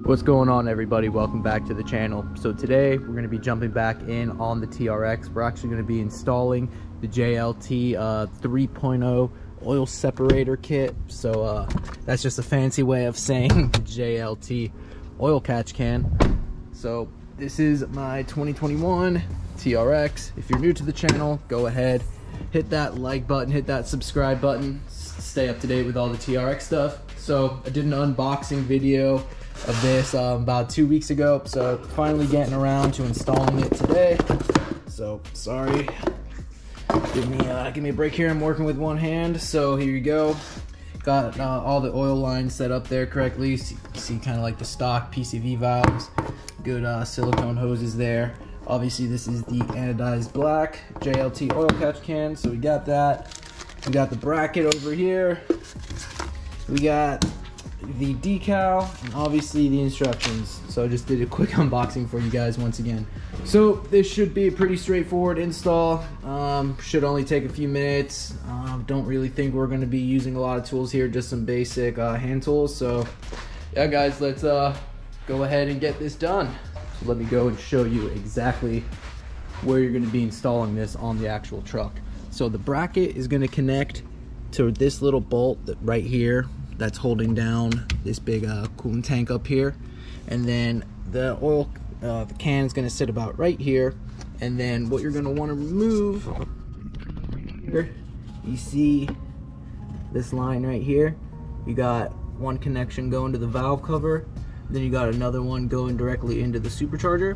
What's going on, everybody? Welcome back to the channel. So today we're going to be jumping back in on the TRX. We're actually going to be installing the JLT 3.0 oil separator kit. So that's just a fancy way of saying JLT oil catch can. So this is my 2021 TRX. If you're new to the channel, go ahead, hit that like button, hit that subscribe button, stay up to date with all the TRX stuff. So I did an unboxing video of this about 2 weeks ago, so finally getting around to installing it today. So sorry, give me a break here. I'm working with one hand. So here you go. Got all the oil lines set up there correctly. So you can see kind of like the stock PCV valves, good silicone hoses there. Obviously this is the anodized black JLT oil catch can, so we got that. We got the bracket over here, we got the decal, and obviously the instructions. So I just did a quick unboxing for you guys once again. So this should be a pretty straightforward install. Should only take a few minutes. Don't really think we're going to be using a lot of tools here, just some basic hand tools. So yeah guys, let's go ahead and get this done. So let me go and show you exactly where you're going to be installing this on the actual truck. So the bracket is going to connect to this little bolt that right here that's holding down this big coolant tank up here, and then the oil the can is going to sit about right here. And then what you're going to want to remove here, you see this line right here, you got one connection going to the valve cover, then you got another one going directly into the supercharger.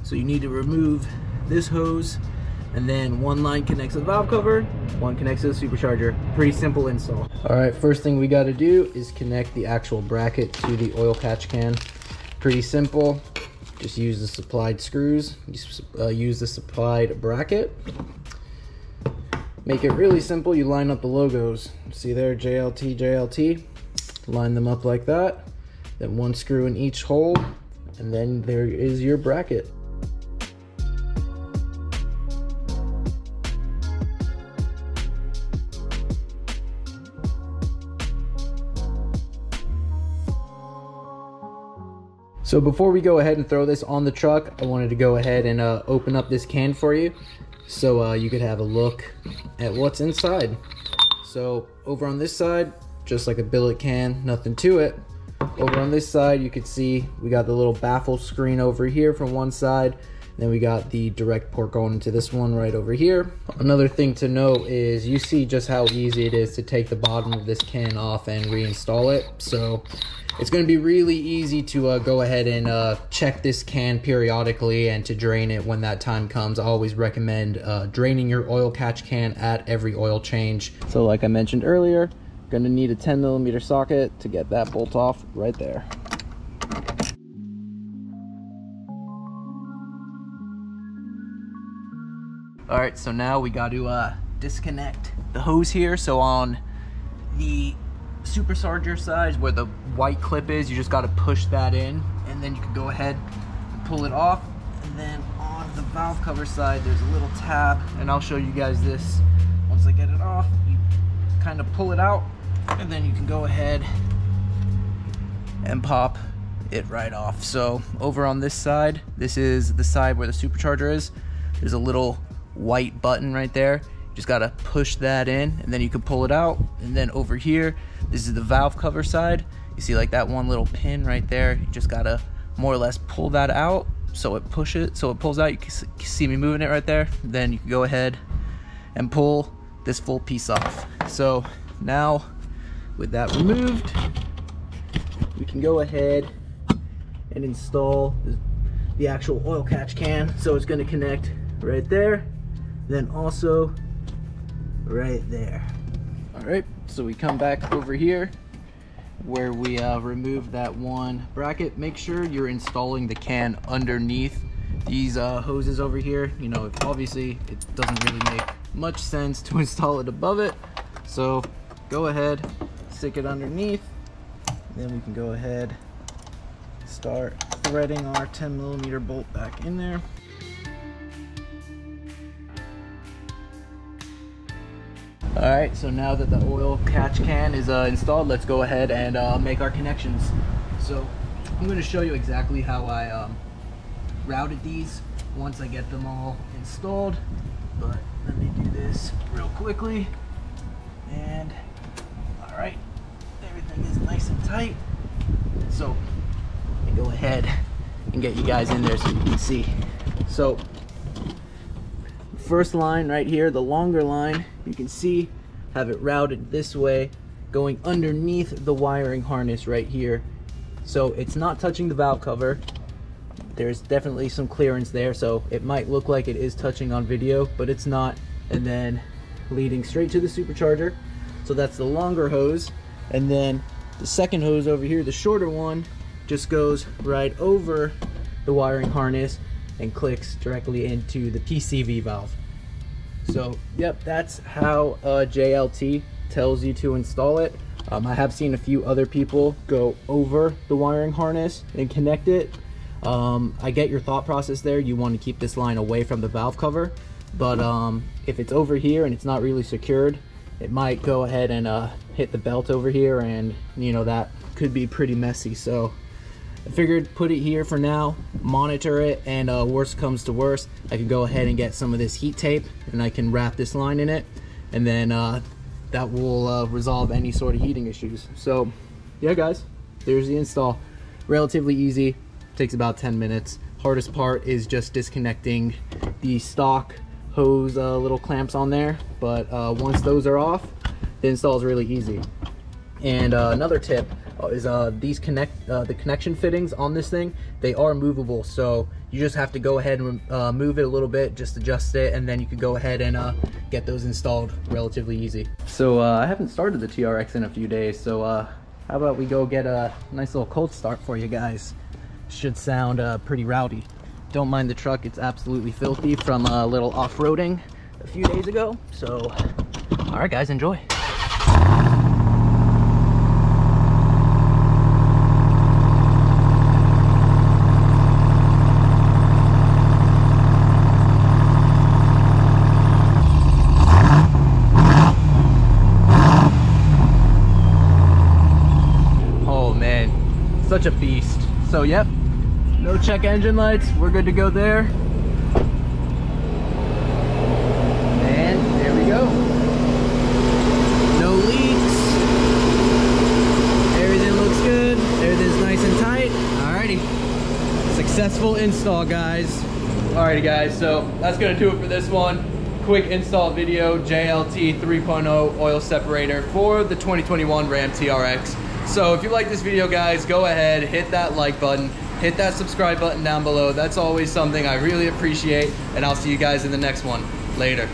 So you need to remove this hose, and then one line connects to the valve cover, one connects to the supercharger. Pretty simple install. All right, first thing we got to do is connect the actual bracket to the oil catch can. Pretty simple. Just use the supplied screws, use the supplied bracket. Make it really simple. You line up the logos. See there, JLT, JLT. Line them up like that. Then one screw in each hole, and then there is your bracket. So before we go ahead and throw this on the truck, I wanted to go ahead and open up this can for you, so you could have a look at what's inside. So over on this side, just like a billet can, nothing to it. Over on this side, you can see we got the little baffle screen over here from one side. Then we got the direct port going into this one right over here. Another thing to note is you see just how easy it is to take the bottom of this can off and reinstall it. So it's going to be really easy to go ahead and check this can periodically and to drain it when that time comes. I always recommend draining your oil catch can at every oil change. So like I mentioned earlier, going to need a 10mm socket to get that bolt off right there. All right, so now we got to disconnect the hose here. So on the supercharger side where the white clip is, you just got to push that in, and then you can go ahead and pull it off. And then on the valve cover side, there's a little tab, and I'll show you guys this once I get it off. You kind of pull it out, and then you can go ahead and pop it right off. So over on this side, this is the side where the supercharger is. There's a little white button right there. You just gotta push that in, and then you can pull it out. And then over here, this is the valve cover side. You see like that one little pin right there. You just gotta more or less pull that out so it pulls out. You can see me moving it right there. Then you can go ahead and pull this full piece off. So now with that removed, we can go ahead and install the actual oil catch can. So it's going to connect right there, then also right there. All right, so we come back over here where we remove that one bracket. Make sure you're installing the can underneath these hoses over here. You know, obviously it doesn't really make much sense to install it above it, so go ahead, stick it underneath. Then we can go ahead, start threading our 10mm bolt back in there. Alright, so now that the oil catch can is installed, let's go ahead and make our connections. So I'm going to show you exactly how I routed these once I get them all installed, but let me do this real quickly. And all right, everything is nice and tight. So let me go ahead and get you guys in there so you can see. So first line right here, the longer line, you can see, have it routed this way, going underneath the wiring harness right here. So it's not touching the valve cover. There's definitely some clearance there, so it might look like it is touching on video, but it's not. And then leading straight to the supercharger. So that's the longer hose. And then the second hose over here, the shorter one, just goes right over the wiring harness and clicks directly into the PCV valve. So yep, that's how JLT tells you to install it. I have seen a few other people go over the wiring harness and connect it. I get your thought process there. You want to keep this line away from the valve cover, but if it's over here and it's not really secured, it might go ahead and hit the belt over here, and you know, that could be pretty messy. So I figured put it here for now, monitor it, and worst comes to worst, I can go ahead and get some of this heat tape and I can wrap this line in it, and then that will resolve any sort of heating issues. So yeah guys, there's the install. Relatively easy, takes about 10 minutes. Hardest part is just disconnecting the stock hose little clamps on there, but once those are off, the install is really easy. And another tip is these the connection fittings on this thing, they are movable, so you just have to go ahead and move it a little bit, just adjust it, and then you can go ahead and get those installed relatively easy. So I haven't started the TRX in a few days, so how about we go get a nice little cold start for you guys. Should sound pretty rowdy. Don't mind the truck, it's absolutely filthy from a little off-roading a few days ago. So all right guys, enjoy. Such a beast. So yep, no check engine lights, we're good to go there. And there we go. No leaks. Everything looks good. Everything's nice and tight. Alrighty. Successful install, guys. Alrighty guys, so that's gonna do it for this one. Quick install video, JLT 3.0 oil separator for the 2021 Ram TRX. So if you like this video guys, go ahead, hit that like button, hit that subscribe button down below. That's always something I really appreciate, and I'll see you guys in the next one. Later.